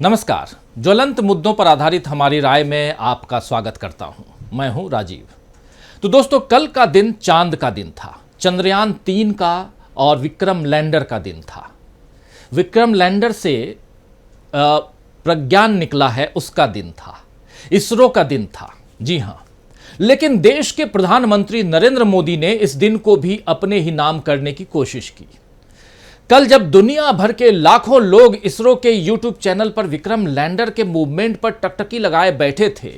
नमस्कार। ज्वलंत मुद्दों पर आधारित हमारी राय में आपका स्वागत करता हूं। मैं हूं राजीव। तो दोस्तों, कल का दिन चांद का दिन था, चंद्रयान 3 का और विक्रम लैंडर का दिन था। विक्रम लैंडर से प्रज्ञान निकला है, उसका दिन था, इसरो का दिन था। जी हां, लेकिन देश के प्रधानमंत्री नरेंद्र मोदी ने इस दिन को भी अपने ही नाम करने की कोशिश की। कल जब दुनिया भर के लाखों लोग इसरो के यूट्यूब चैनल पर विक्रम लैंडर के मूवमेंट पर टकटकी लगाए बैठे थे,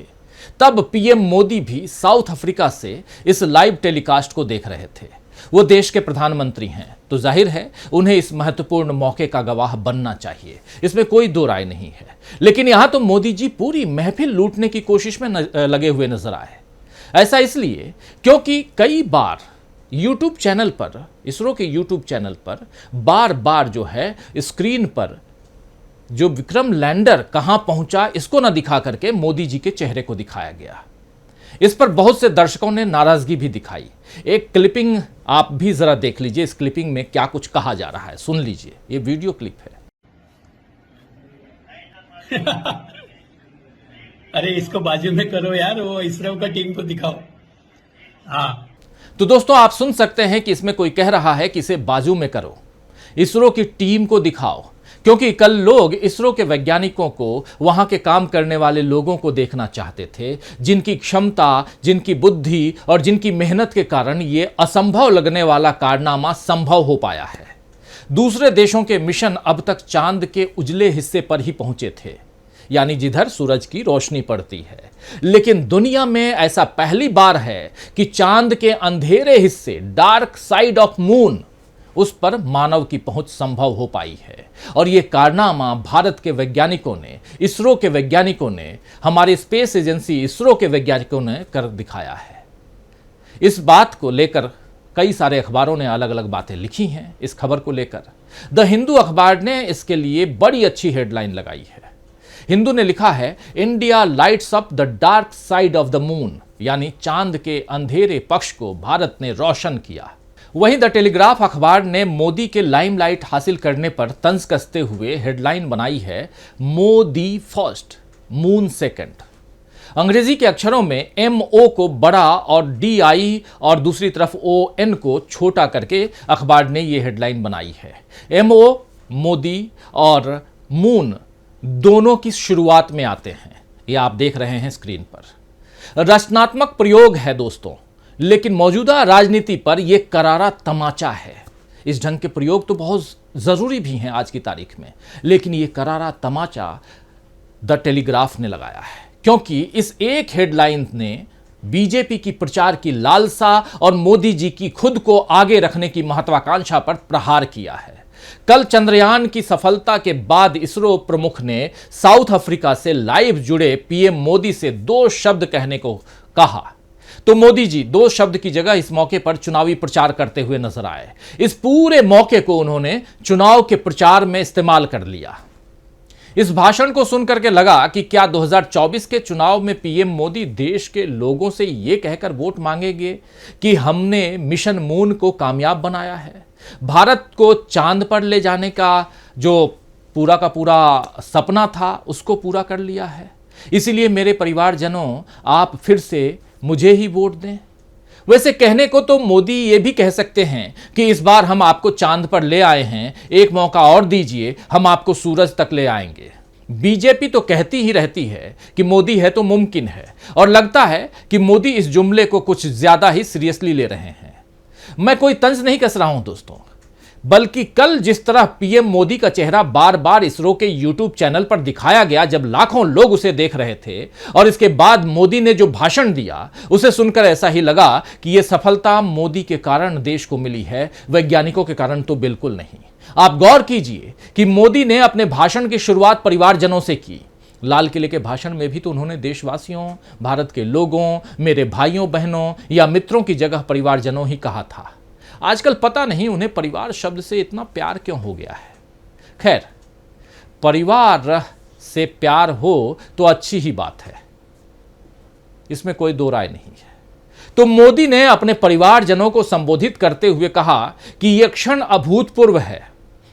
तब पीएम मोदी भी साउथ अफ्रीका से इस लाइव टेलीकास्ट को देख रहे थे। वो देश के प्रधानमंत्री हैं, तो जाहिर है उन्हें इस महत्वपूर्ण मौके का गवाह बनना चाहिए, इसमें कोई दो राय नहीं है। लेकिन यहां तो मोदी जी पूरी महफिल लूटने की कोशिश में लगे हुए नजर आए। ऐसा इसलिए क्योंकि कई बार यूट्यूब चैनल पर, इसरो के यूट्यूब चैनल पर बार बार जो है स्क्रीन पर जो विक्रम लैंडर कहां पहुंचा इसको ना दिखा करके मोदी जी के चेहरे को दिखाया गया। इस पर बहुत से दर्शकों ने नाराजगी भी दिखाई। एक क्लिपिंग आप भी जरा देख लीजिए, इस क्लिपिंग में क्या कुछ कहा जा रहा है, सुन लीजिए। ये वीडियो क्लिप है। अरे इसको बाजू में करो यार, वो इसरो का टीम को दिखाओ। हाँ, तो दोस्तों, आप सुन सकते हैं कि इसमें कोई कह रहा है कि इसे बाजू में करो, इसरो की टीम को दिखाओ, क्योंकि कल लोग इसरो के वैज्ञानिकों को, वहां के काम करने वाले लोगों को देखना चाहते थे, जिनकी क्षमता, जिनकी बुद्धि और जिनकी मेहनत के कारण ये असंभव लगने वाला कारनामा संभव हो पाया है। दूसरे देशों के मिशन अब तक चांद के उजले हिस्से पर ही पहुंचे थे, यानी जिधर सूरज की रोशनी पड़ती है। लेकिन दुनिया में ऐसा पहली बार है कि चांद के अंधेरे हिस्से, डार्क साइड ऑफ मून, उस पर मानव की पहुंच संभव हो पाई है। और यह कारनामा भारत के वैज्ञानिकों ने, इसरो के वैज्ञानिकों ने, हमारी स्पेस एजेंसी इसरो के वैज्ञानिकों ने कर दिखाया है। इस बात को लेकर कई सारे अखबारों ने अलग अलग बातें लिखी हैं। इस खबर को लेकर द हिंदू अखबार ने इसके लिए बड़ी अच्छी हेडलाइन लगाई है। हिंदू ने लिखा है, India lights up the dark side of the moon, यानी चांद के अंधेरे पक्ष को भारत ने रोशन किया। वहीं द टेलीग्राफ अखबार ने मोदी के लाइमलाइट हासिल करने पर तंज कसते हुए हेडलाइन बनाई है, मोदी फर्स्ट, मून सेकंड। अंग्रेजी के अक्षरों में MO को बड़ा और DI और दूसरी तरफ ON को छोटा करके अखबार ने यह हेडलाइन बनाई है। MO मोदी और मून दोनों की शुरुआत में आते हैं। ये आप देख रहे हैं स्क्रीन पर। रचनात्मक प्रयोग है दोस्तों, लेकिन मौजूदा राजनीति पर यह करारा तमाचा है। इस ढंग के प्रयोग तो बहुत जरूरी भी हैं आज की तारीख में, लेकिन यह करारा तमाचा द टेलीग्राफ ने लगाया है, क्योंकि इस एक हेडलाइन ने बीजेपी की प्रचार की लालसा और मोदी जी की खुद को आगे रखने की महत्वाकांक्षा पर प्रहार किया है। कल चंद्रयान की सफलता के बाद इसरो प्रमुख ने साउथ अफ्रीका से लाइव जुड़े पीएम मोदी से 2 शब्द कहने को कहा, तो मोदी जी 2 शब्द की जगह इस मौके पर चुनावी प्रचार करते हुए नजर आए। इस पूरे मौके को उन्होंने चुनाव के प्रचार में इस्तेमाल कर लिया। इस भाषण को सुनकर के लगा कि क्या 2024 के चुनाव में पीएम मोदी देश के लोगों से यह कहकर वोट मांगेंगे कि हमने मिशन मून को कामयाब बनाया है, भारत को चांद पर ले जाने का जो पूरा का पूरा सपना था उसको पूरा कर लिया है, इसीलिए मेरे परिवारजनों आप फिर से मुझे ही वोट दें। वैसे कहने को तो मोदी ये भी कह सकते हैं कि इस बार हम आपको चांद पर ले आए हैं, एक मौका और दीजिए, हम आपको सूरज तक ले आएंगे। बीजेपी तो कहती ही रहती है कि मोदी है तो मुमकिन है, और लगता है कि मोदी इस जुमले को कुछ ज्यादा ही सीरियसली ले रहे हैं। मैं कोई तंज नहीं कस रहा हूं दोस्तों, बल्कि कल जिस तरह पीएम मोदी का चेहरा बार बार इसरो के यूट्यूब चैनल पर दिखाया गया जब लाखों लोग उसे देख रहे थे, और इसके बाद मोदी ने जो भाषण दिया उसे सुनकर ऐसा ही लगा कि यह सफलता मोदी के कारण देश को मिली है, वैज्ञानिकों के कारण तो बिल्कुल नहीं। आप गौर कीजिए कि मोदी ने अपने भाषण की शुरुआत परिवारजनों से की। लाल किले के भाषण में भी तो उन्होंने देशवासियों, भारत के लोगों, मेरे भाइयों बहनों या मित्रों की जगह परिवारजनों ही कहा था। आजकल पता नहीं उन्हें परिवार शब्द से इतना प्यार क्यों हो गया है। खैर, परिवार से प्यार हो तो अच्छी ही बात है, इसमें कोई दो राय नहीं है। तो मोदी ने अपने परिवारजनों को संबोधित करते हुए कहा कि यह क्षण अभूतपूर्व है।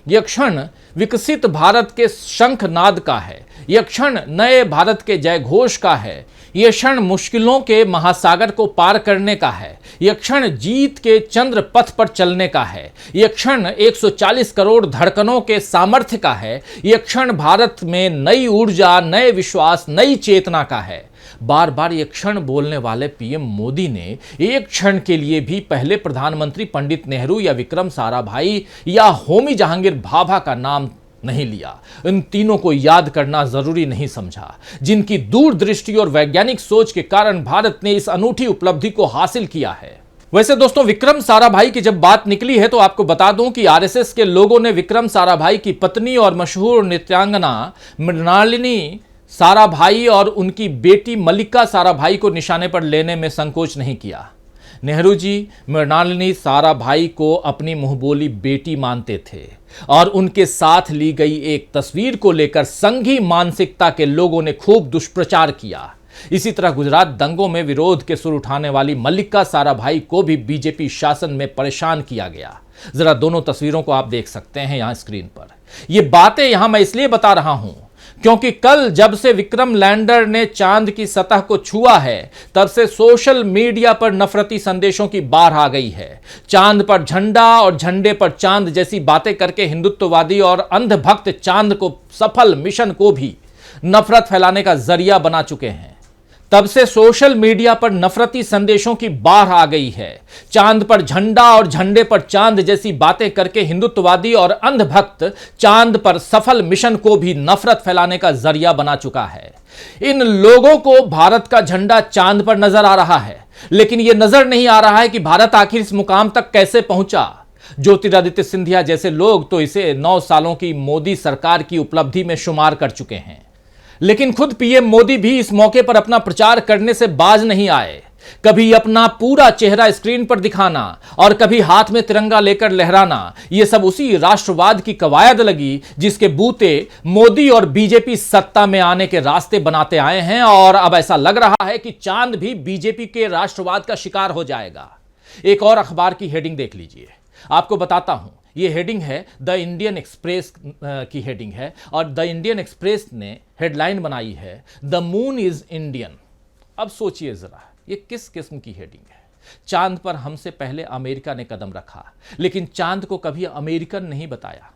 यह क्षण विकसित भारत के शंखनाद का है, यह क्षण नए भारत के जयघोष का है, यह क्षण मुश्किलों के महासागर को पार करने का है, यह क्षण जीत के चंद्र पथ पर चलने का है, यह क्षण 140 करोड़ धड़कनों के सामर्थ्य का है, यह क्षण भारत में नई ऊर्जा, नए विश्वास, नई चेतना का है। बार बार यह क्षण बोलने वाले पीएम मोदी ने एक क्षण के लिए भी पहले प्रधानमंत्री पंडित नेहरू या विक्रम साराभाई या होमी जहांगीर भाभा का नाम नहीं लिया। इन तीनों को याद करना जरूरी नहीं समझा, जिनकी दूरदृष्टि और वैज्ञानिक सोच के कारण भारत ने इस अनूठी उपलब्धि को हासिल किया है। वैसे दोस्तों, विक्रम साराभाई की जब बात निकली है तो आपको बता दूं कि आरएसएस के लोगों ने विक्रम साराभाई की पत्नी और मशहूर नृत्यांगना मृणालिनी साराभाई और उनकी बेटी मल्लिका साराभाई को निशाने पर लेने में संकोच नहीं किया। नेहरू जी मृणालिनी साराभाई को अपनी मुंहबोली बेटी मानते थे और उनके साथ ली गई एक तस्वीर को लेकर संघी मानसिकता के लोगों ने खूब दुष्प्रचार किया। इसी तरह गुजरात दंगों में विरोध के सुर उठाने वाली मल्लिका साराभाई को भी बीजेपी शासन में परेशान किया गया। जरा दोनों तस्वीरों को आप देख सकते हैं यहां स्क्रीन पर। यह बातें यहां मैं इसलिए बता रहा हूं क्योंकि कल जब से विक्रम लैंडर ने चांद की सतह को छुआ है तब से सोशल मीडिया पर नफरती संदेशों की बाढ़ आ गई है। चांद पर झंडा और झंडे पर चांद जैसी बातें करके हिंदुत्ववादी और अंधभक्त चांद को सफल मिशन को भी नफरत फैलाने का जरिया बना चुके हैं। तब से सोशल मीडिया पर नफरती संदेशों की बाढ़ आ गई है। चांद पर झंडा और झंडे पर चांद जैसी बातें करके हिंदुत्ववादी और अंधभक्त चांद पर सफल मिशन को भी नफरत फैलाने का जरिया बना चुका है। इन लोगों को भारत का झंडा चांद पर नजर आ रहा है, लेकिन यह नजर नहीं आ रहा है कि भारत आखिर इस मुकाम तक कैसे पहुंचा। ज्योतिरादित्य सिंधिया जैसे लोग तो इसे 9 सालों की मोदी सरकार की उपलब्धि में शुमार कर चुके हैं, लेकिन खुद पीएम मोदी भी इस मौके पर अपना प्रचार करने से बाज नहीं आए। कभी अपना पूरा चेहरा स्क्रीन पर दिखाना और कभी हाथ में तिरंगा लेकर लहराना, यह सब उसी राष्ट्रवाद की कवायद लगी जिसके बूते मोदी और बीजेपी सत्ता में आने के रास्ते बनाते आए हैं। और अब ऐसा लग रहा है कि चांद भी बीजेपी के राष्ट्रवाद का शिकार हो जाएगा। एक और अखबार की हेडिंग देख लीजिए, आपको बताता हूं। ये हेडिंग है द इंडियन एक्सप्रेस की हेडिंग है और द इंडियन एक्सप्रेस ने हेडलाइन बनाई है द मून इज इंडियन। अब सोचिए जरा, ये किस किस्म की हेडिंग है। चांद पर हमसे पहले अमेरिका ने कदम रखा, लेकिन चांद को कभी अमेरिकन नहीं बताया।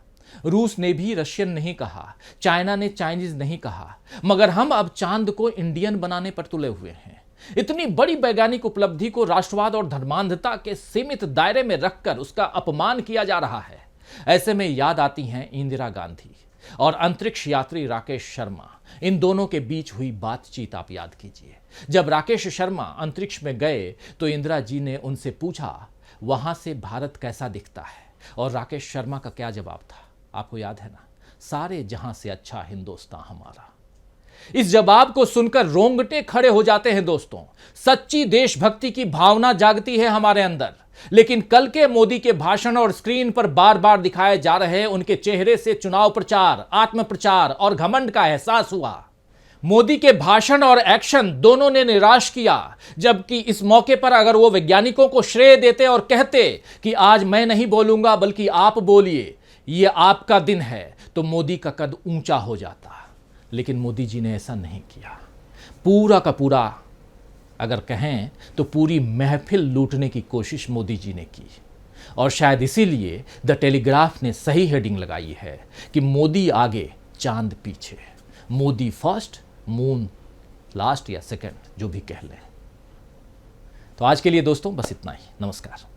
रूस ने भी रशियन नहीं कहा, चाइना ने चाइनीज नहीं कहा, मगर हम अब चांद को इंडियन बनाने पर तुले हुए हैं। इतनी बड़ी वैज्ञानिक उपलब्धि को राष्ट्रवाद और धर्मांधता के सीमित दायरे में रखकर उसका अपमान किया जा रहा है। ऐसे में याद आती हैं इंदिरा गांधी और अंतरिक्ष यात्री राकेश शर्मा। इन दोनों के बीच हुई बातचीत आप याद कीजिए। जब राकेश शर्मा अंतरिक्ष में गए तो इंदिरा जी ने उनसे पूछा वहां से भारत कैसा दिखता है, और राकेश शर्मा का क्या जवाब था आपको याद है ना, सारे जहां से अच्छा हिंदुस्तान हमारा। इस जवाब को सुनकर रोंगटे खड़े हो जाते हैं दोस्तों। सच्ची देशभक्ति की भावना जागती है हमारे अंदर। लेकिन कल के मोदी के भाषण और स्क्रीन पर बार बार दिखाए जा रहे उनके चेहरे से चुनाव प्रचार, आत्म प्रचार और घमंड का एहसास हुआ। मोदी के भाषण और एक्शन दोनों ने निराश किया, जबकि इस मौके पर अगर वो वैज्ञानिकों को श्रेय देते और कहते कि आज मैं नहीं बोलूंगा बल्कि आप बोलिए, ये आपका दिन है, तो मोदी का कद ऊंचा हो जाता। लेकिन मोदी जी ने ऐसा नहीं किया। पूरा का पूरा अगर कहें तो पूरी महफिल लूटने की कोशिश मोदी जी ने की। और शायद इसीलिए द टेलीग्राफ ने सही हेडिंग लगाई है कि मोदी आगे चांद पीछे, मोदी फर्स्ट मून लास्ट या सेकंड, जो भी कह लें। तो आज के लिए दोस्तों बस इतना ही। नमस्कार।